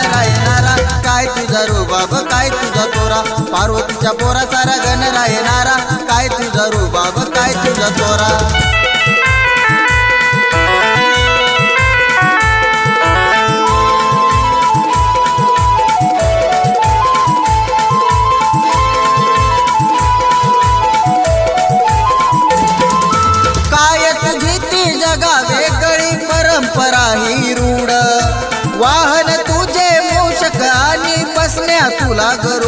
गणरा येणारा, काय तुझा रुबाब काय तुझा तोरा, पार्वतीच्या पोरा सारा गणरा येणारा, काय तुझा रुबाब काय तुझा तोरा. जगा वेगळी परंपरा ही रूढ, वाहन तुझे मूषक आणि बसण्या तुला गरुड.